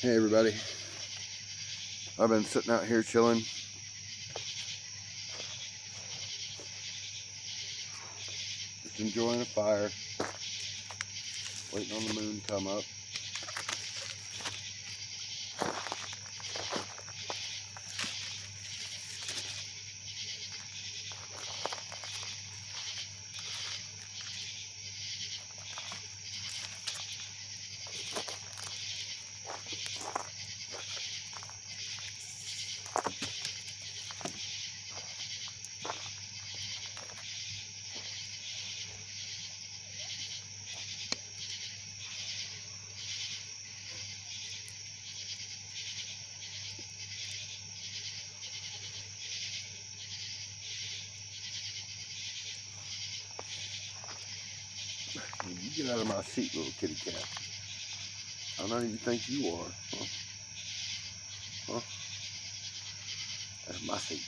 Hey everybody, I've been sitting out here chilling. Just enjoying a fire, waiting on the moon to come up. You get out of my seat, little kitty cat. I don't know who you think you are. Huh? That's my seat.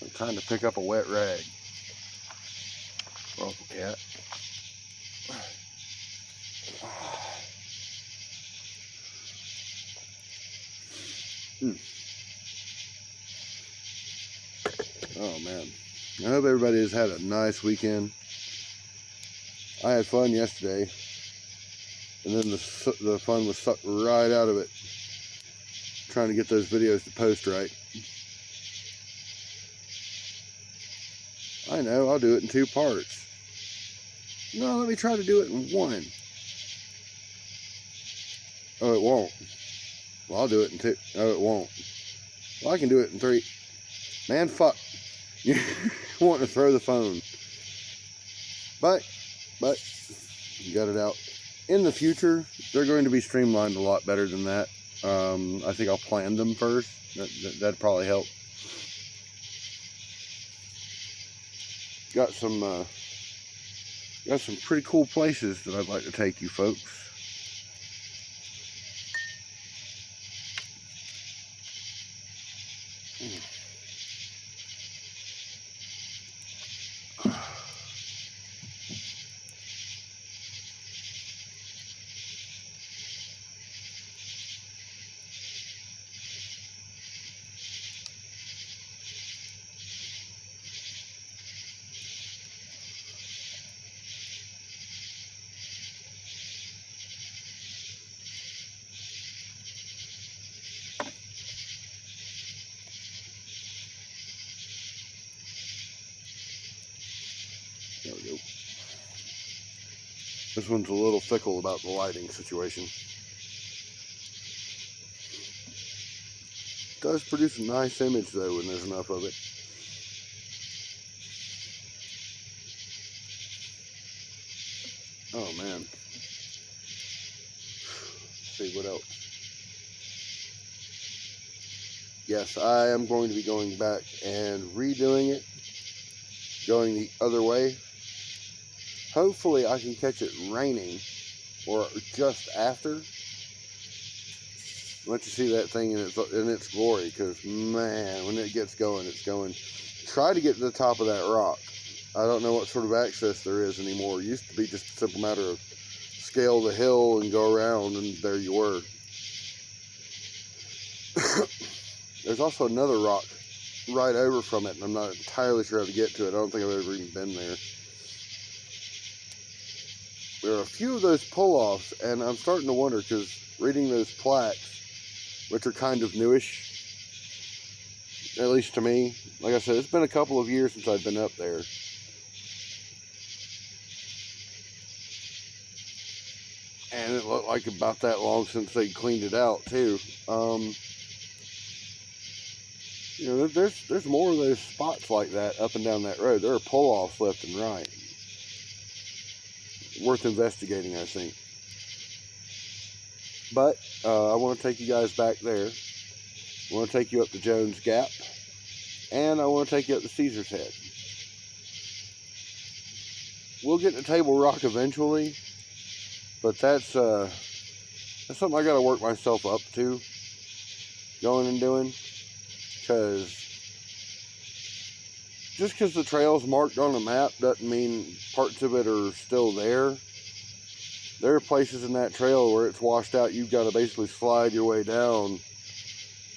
I'm trying to pick up a wet rag. Awful cat. Oh man. I hope everybody has had a nice weekend. I had fun yesterday, and then the fun was sucked right out of it, trying to get those videos to post right. I know, I'll do it in 2 parts. No, let me try to do it in 1. Oh, it won't. Well, I'll do it in 2. Oh, it won't. Well, I can do it in 3. Man, fuck. You're wanting to throw the phone. But you got it out. In the future, they're going to be streamlined a lot better than that. I think I'll plan them first. That'd probably help. Got some pretty cool places that I'd like to take you folks. There we go. This one's a little fickle about the lighting situation. It does produce a nice image though when there's enough of it. Oh man. Let's see what else. Yes, I am going to be going back and redoing it, going the other way. Hopefully I can catch it raining or just after. Let you see that thing in its glory, because man, when it gets going, it's going. Try to get to the top of that rock. I don't know what sort of access there is anymore. It used to be just a simple matter of scale the hill and go around, and there you were. There's also another rock right over from it, and I'm not entirely sure how to get to it. I don't think I've ever even been there. There are a few of those pull-offs, and I'm starting to wonder, because reading those plaques, which are kind of newish, at least to me. Like I said, it's been a couple of years since I've been up there. And it looked like about that long since they cleaned it out, too. You know, there's more of those spots like that up and down that road. There are pull-offs left and right. Worth investigating, I think. But I want to take you guys back there. I want to take you up to Jones Gap, and I want to take you up to Caesar's Head. We'll get to Table Rock eventually, but that's something I got to work myself up to, going and doing, because just because the trail's marked on the map doesn't mean parts of it are still there. there are places in that trail where it's washed out. You've got to basically slide your way down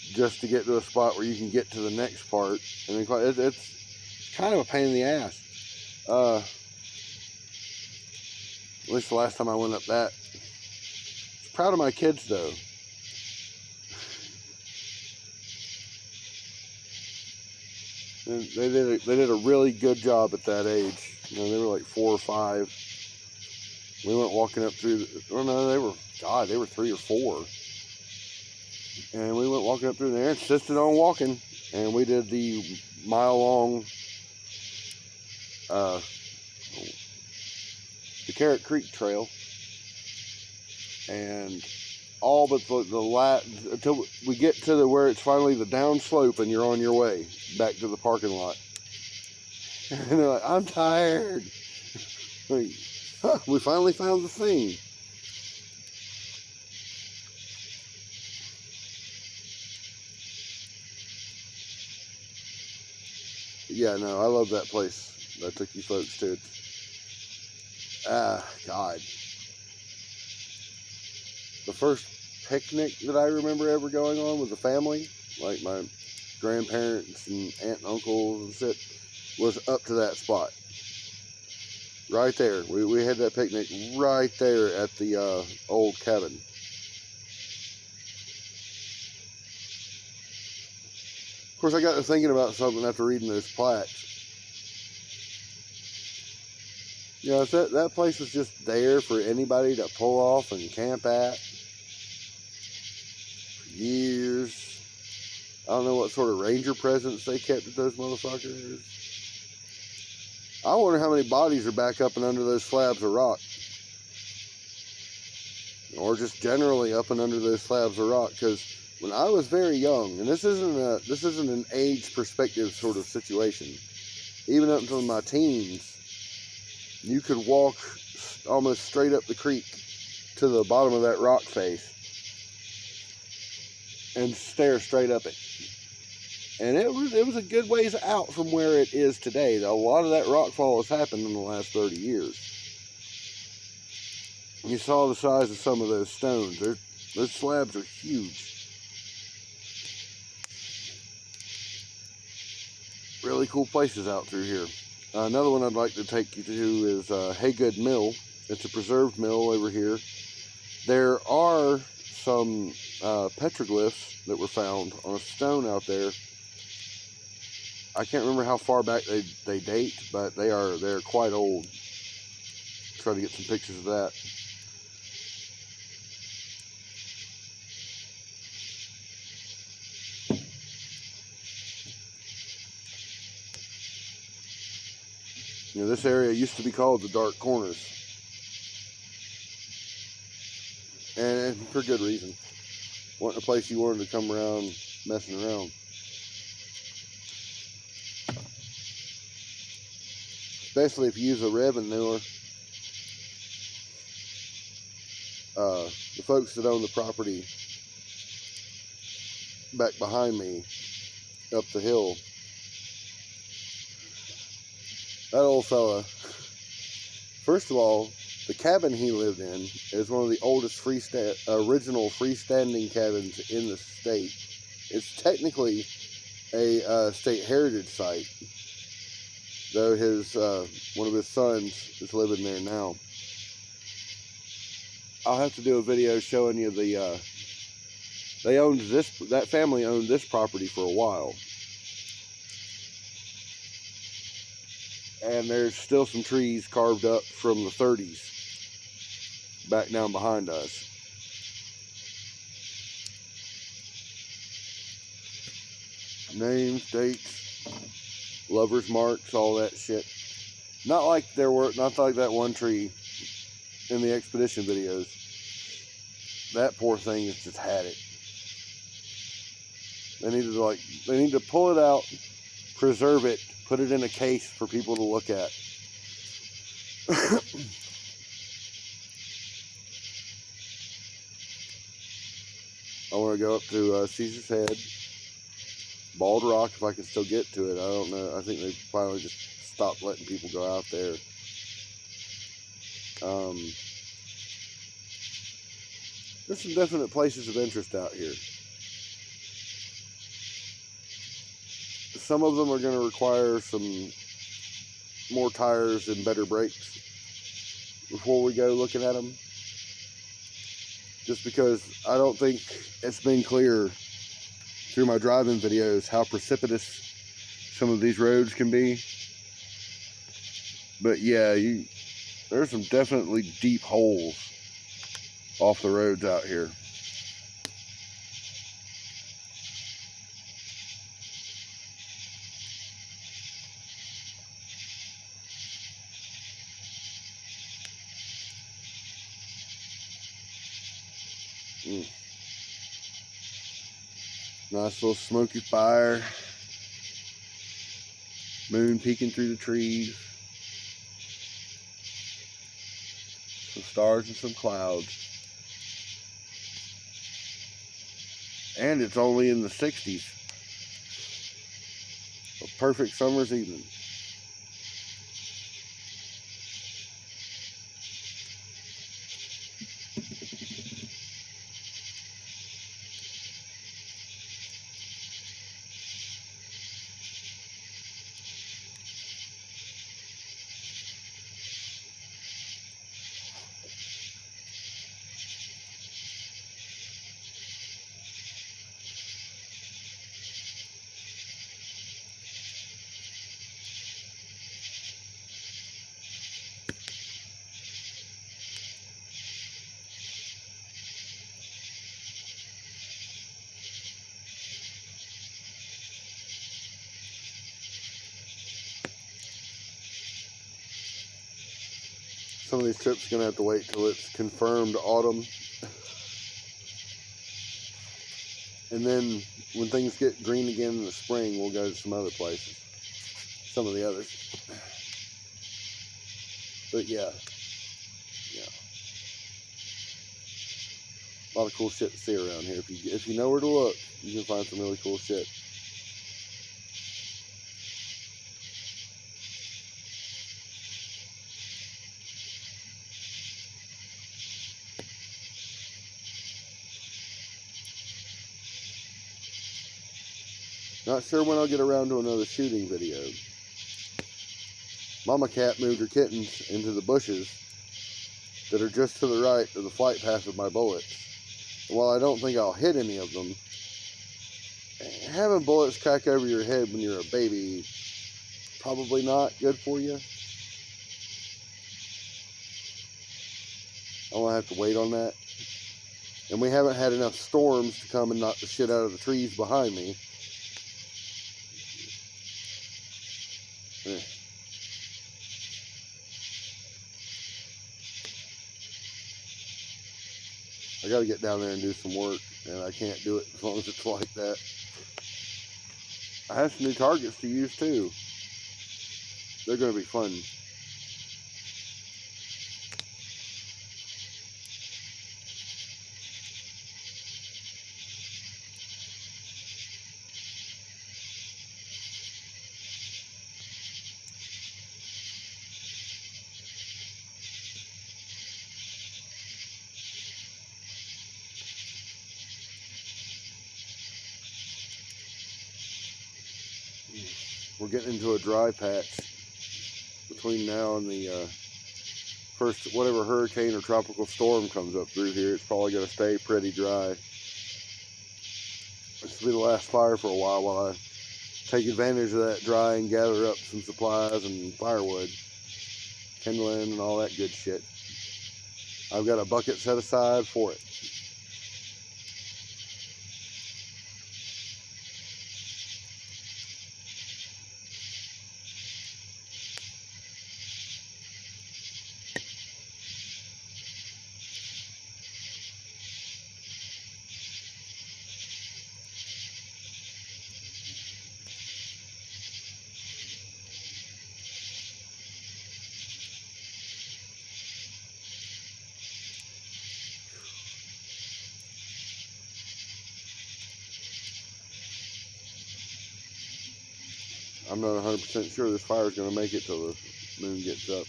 just to get to a spot where you can get to the next part. And it's kind of a pain in the ass. At least the last time I went up that. I'm proud of my kids though. They did a really good job at that age. You know, they were like 4 or 5. We went walking up through. Oh no, they were 3 or 4. And we went walking up through there, insisted on walking, and we did the mile-long the Carrot Creek Trail, and all but until we get to where it's finally the down slope, and you're on your way back to the parking lot. And they're like, "I'm tired." Like, huh, we finally found the thing. Yeah, no, I love that place. I took you folks to. God. The first picnic that I remember ever going on with a family, like my grandparents and aunt and uncles and shit, was up to that spot. Right there. We had that picnic right there at the old cabin. Of course, I got to thinking about something after reading those plaques. You know, that place was just there for anybody to pull off and camp at. For years. I don't know what sort of ranger presence they kept at those motherfuckers. I wonder how many bodies are back up and under those slabs of rock. Or just generally up and under those slabs of rock. Because when I was very young, and this isn't an age perspective sort of situation. Even up until my teens, you could walk almost straight up the creek to the bottom of that rock face and stare straight up it. And it was a good ways out from where it is today. A lot of that rockfall has happened in the last 30 years. You saw the size of some of those stones. Those slabs are huge. Really cool places out through here. Another one I'd like to take you to is Haygood Mill. It's a preserved mill over here. There are some petroglyphs that were found on a stone out there. I can't remember how far back they date, but they're quite old. Try to get some pictures of that. You know, this area used to be called the Dark Corners. And for good reason. Wasn't a place you wanted to come around messing around. Especially if you use a revenue. The folks that own the property back behind me, up the hill, that old fella, first of all, the cabin he lived in is one of the oldest original freestanding cabins in the state. It's technically a state heritage site, though one of his sons is living there now. I'll have to do a video showing you that family owned this property for a while. And there's still some trees carved up from the 30s back down behind us. Names, dates, lovers marks, all that shit. Not like that one tree in the expedition videos. That poor thing has just had it. They need to pull it out, preserve it, put it in a case for people to look at. I want to go up to Caesar's Head, Bald Rock, if I can still get to it. I don't know. I think they finally just stopped letting people go out there. there's some definite places of interest out here. Some of them are going to require some more tires and better brakes before we go looking at them. Just because I don't think it's been clear through my driving videos how precipitous some of these roads can be. But yeah, there's some definitely deep holes off the roads out here. Nice little smoky fire. Moon peeking through the trees. Some stars and some clouds. And it's only in the 60s. A perfect summer's evening. Some of these trips are going to have to wait till it's confirmed autumn. And then when things get green again in the spring, we'll go to some other places. Some of the others. But yeah. A lot of cool shit to see around here. If you know where to look, you can find some really cool shit. Not sure when I'll get around to another shooting video. Mama cat moved her kittens into the bushes that are just to the right of the flight path of my bullets. And while I don't think I'll hit any of them, having bullets crack over your head when you're a baby, probably not good for you. I'm going to have to wait on that. And we haven't had enough storms to come and knock the shit out of the trees behind me. I got to get down there and do some work, and I can't do it as long as it's like that. I have some new targets to use too. They're going to be fun. We're getting into a dry patch between now and the first whatever hurricane or tropical storm comes up through here. It's probably going to stay pretty dry. This will be the last fire for a while I take advantage of that dry and gather up some supplies and firewood, kindling and all that good shit. I've got a bucket set aside for it. I'm not 100% sure this fire is going to make it till the moon gets up.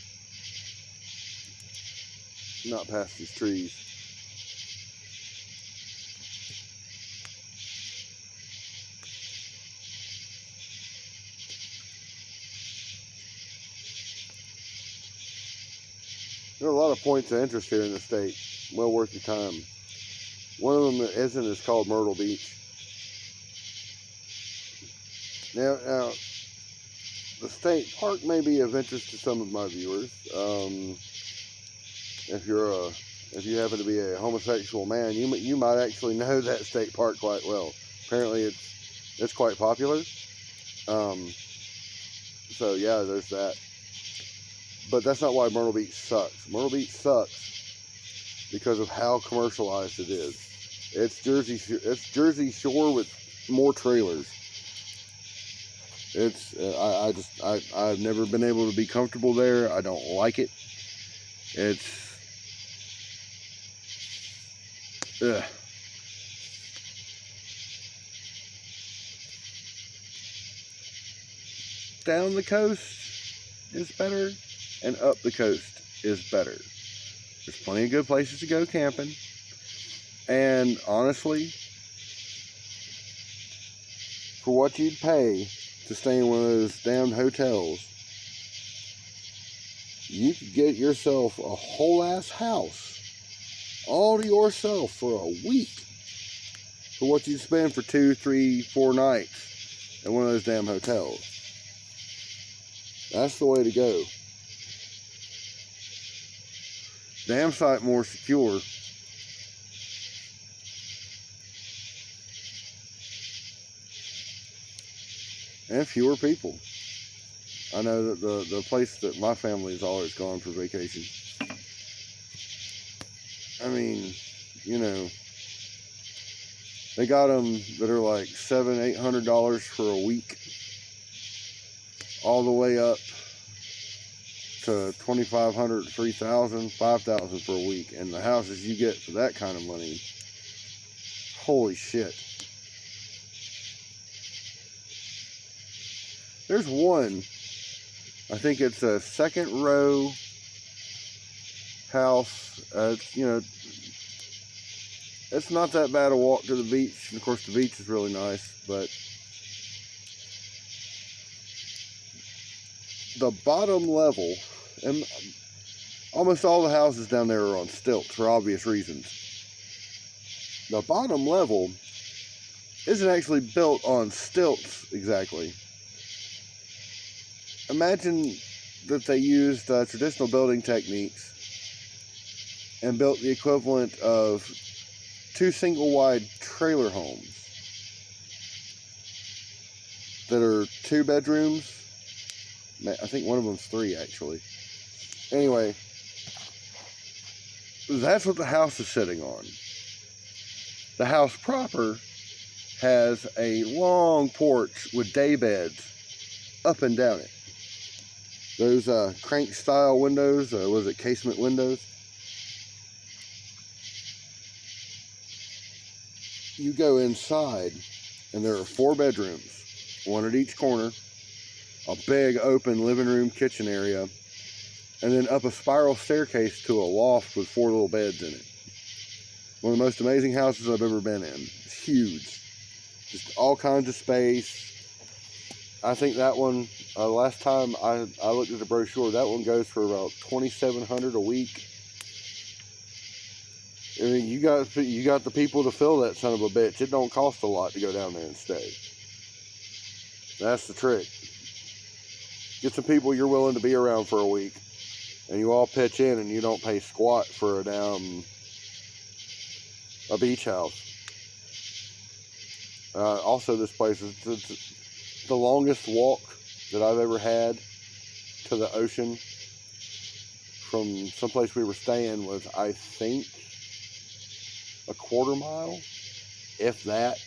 Not past these trees. There are a lot of points of interest here in the state. Well worth your time. One of them that isn't is called Myrtle Beach. Now, the state park may be of interest to some of my viewers. If you happen to be a homosexual man, you might actually know that state park quite well. Apparently, it's quite popular. So yeah, there's that. But that's not why Myrtle Beach sucks. Myrtle Beach sucks because of how commercialized it is. It's Jersey Shore with more trailers. I've never been able to be comfortable there. I don't like it. Ugh. Down the coast is better, and up the coast is better. There's plenty of good places to go camping, and honestly, for what you'd pay to stay in one of those damn hotels, you could get yourself a whole ass house all to yourself for a week for what you'd spend for 2, 3, 4 nights at one of those damn hotels. That's the way to go. Damn sight more secure. And fewer people. I know that the place that my family has always gone for vacation. I mean, you know, they got them that are like $700, $800 for a week, all the way up to $2,500, $3,000, $5,000 for a week. And the houses you get for that kind of money, holy shit. There's one, I think it's a second row house. You know, it's not that bad a walk to the beach. And of course, the beach is really nice, but the bottom level, and almost all the houses down there are on stilts for obvious reasons. The bottom level isn't actually built on stilts exactly. Imagine that they used traditional building techniques and built the equivalent of 2 single-wide trailer homes that are 2 bedrooms. I think one of them's 3, actually. Anyway, that's what the house is sitting on. The house proper has a long porch with day beds up and down it. Those crank style windows, was it casement windows? You go inside and there are 4 bedrooms, 1 at each corner, a big open living room kitchen area, and then up a spiral staircase to a loft with 4 little beds in it. One of the most amazing houses I've ever been in. It's huge. Just all kinds of space. I think that one, last time I looked at the brochure, that one goes for about $2,700 a week. I mean, you got the people to fill that son of a bitch. It don't cost a lot to go down there and stay. That's the trick. Get some people you're willing to be around for a week, and you all pitch in, and you don't pay squat for a beach house. Also, this place is the longest walk that I've ever had to the ocean from someplace we were staying was, I think, a 1/4 mile, if that.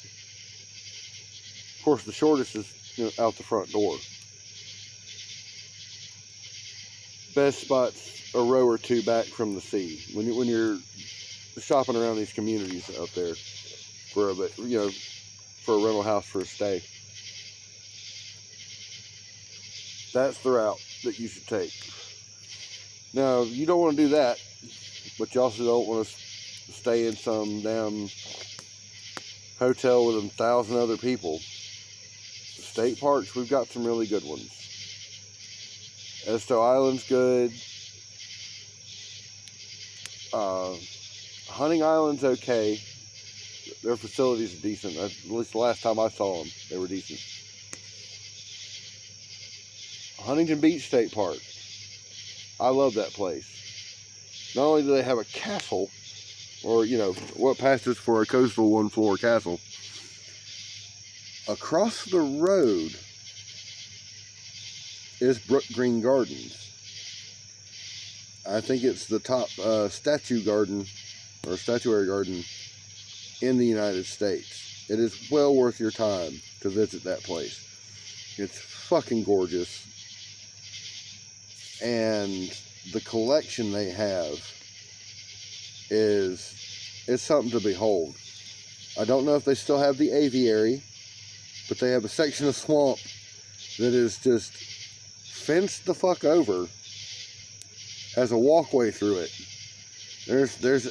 Of course, the shortest is, you know, out the front door. Best spot's a row or 2 back from the sea when you're shopping around these communities up there for a rental house for a stay. That's the route that you should take. Now, you don't want to do that, but you also don't want to stay in some damn hotel with 1,000 other people. The state parks, we've got some really good ones. Esto Island's good. Hunting Island's okay. Their facilities are decent. At least the last time I saw them, they were decent. Huntington Beach State Park. I love that place. Not only do they have a castle, or, you know, what passes for a coastal one-floor castle, across the road is Brook Green Gardens. I think it's the top statue garden, or statuary garden, in the United States. It is well worth your time to visit that place. It's fucking gorgeous. And the collection they have is something to behold. I don't know if they still have the aviary, but they have a section of swamp that is just fenced the fuck over, has a walkway through it. There's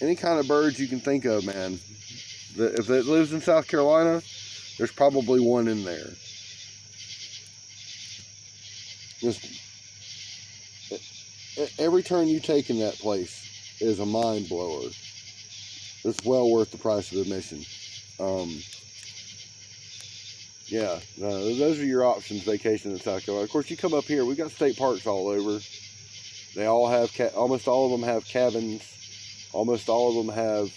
any kind of birds you can think of, man. If it lives in South Carolina, there's probably one in there. Just every turn you take in that place is a mind blower. It's well worth the price of admission. Yeah, those are your options. Vacation in South Carolina. Of course, you come up here. We got state parks all over. They all have almost all of them have cabins. Almost all of them have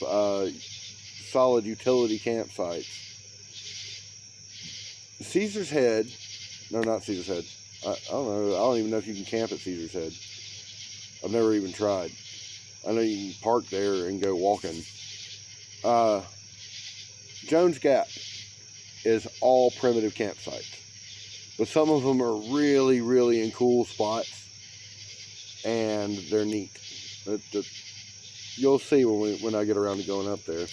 solid utility campsites. Caesar's Head, no, not Caesar's Head. I don't know. I don't even know if you can camp at Caesar's Head. I've never even tried. I know you can park there and go walking. Jones Gap is all primitive campsites, but some of them are really, really in cool spots, and they're neat. You'll see when I get around to going up there.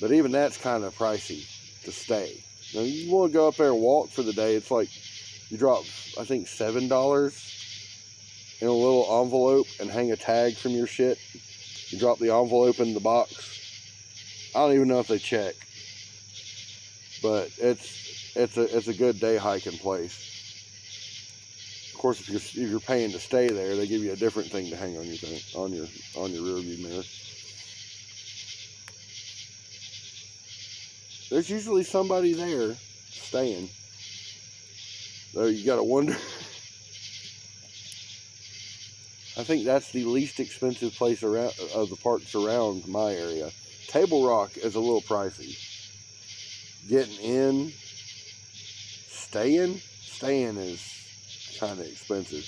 But even that's kind of pricey to stay. Now, you want to go up there and walk for the day, it's like you drop, I think, $7 in a little envelope and hang a tag from your shit. You drop the envelope in the box. I don't even know if they check, but it's a good day hiking place. Of course, if you're paying to stay there, they give you a different thing to hang on your thing, on your rear view mirror. There's usually somebody there staying. Though you gotta wonder. I think that's the least expensive place around of the parks around my area. Table Rock is a little pricey. Getting in, staying is kind of expensive.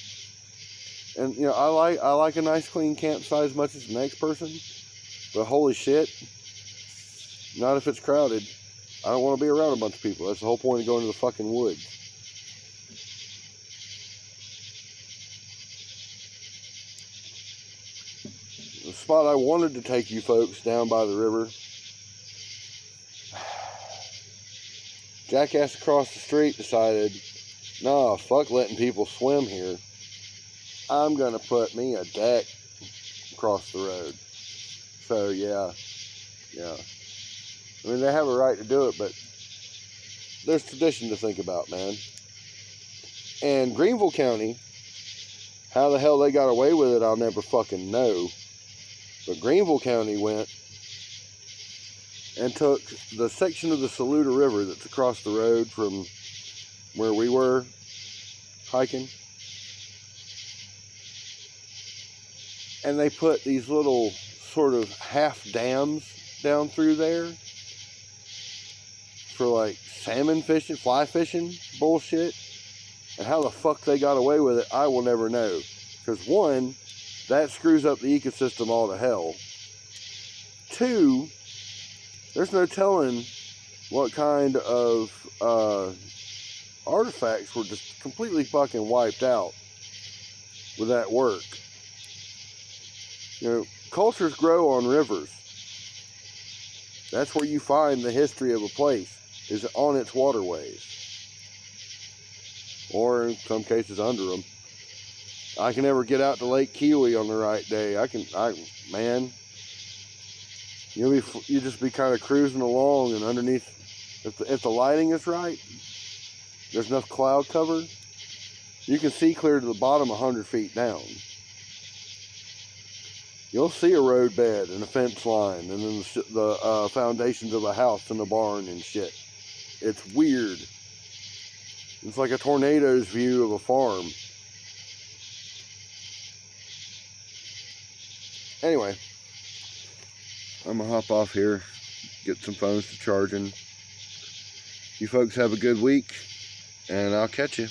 And you know, I like a nice clean campsite as much as the next person, but holy shit, not if it's crowded. I don't want to be around a bunch of people. That's the whole point of going to the fucking woods. The spot I wanted to take you folks down by the river, jackass across the street decided, nah, fuck letting people swim here. I'm gonna put me a deck across the road. So yeah. I mean, they have a right to do it, but there's tradition to think about, man. And Greenville County, how the hell they got away with it, I'll never fucking know. But Greenville County went and took the section of the Saluda River that's across the road from where we were hiking, and they put these little sort of half dams down through there for like salmon fishing, fly fishing bullshit. And how the fuck they got away with it, I will never know. Because one, that screws up the ecosystem all to hell. Two, there's no telling what kind of artifacts were just completely fucking wiped out with that work. You know, cultures grow on rivers. That's where you find the history of a place, is on its waterways. Or in some cases under them. I can never get out to Lake Kiwi on the right day. Man, you just be kind of cruising along, and underneath, if the lighting is right, there's enough cloud cover, you can see clear to the bottom 100 feet down. you'll see a road bed and a fence line, and then the foundations of a house and a barn and shit. It's weird. It's like a tornado's view of a farm. Anyway, I'm gonna hop off here, get some phones to charging. You folks have a good week, and I'll catch you.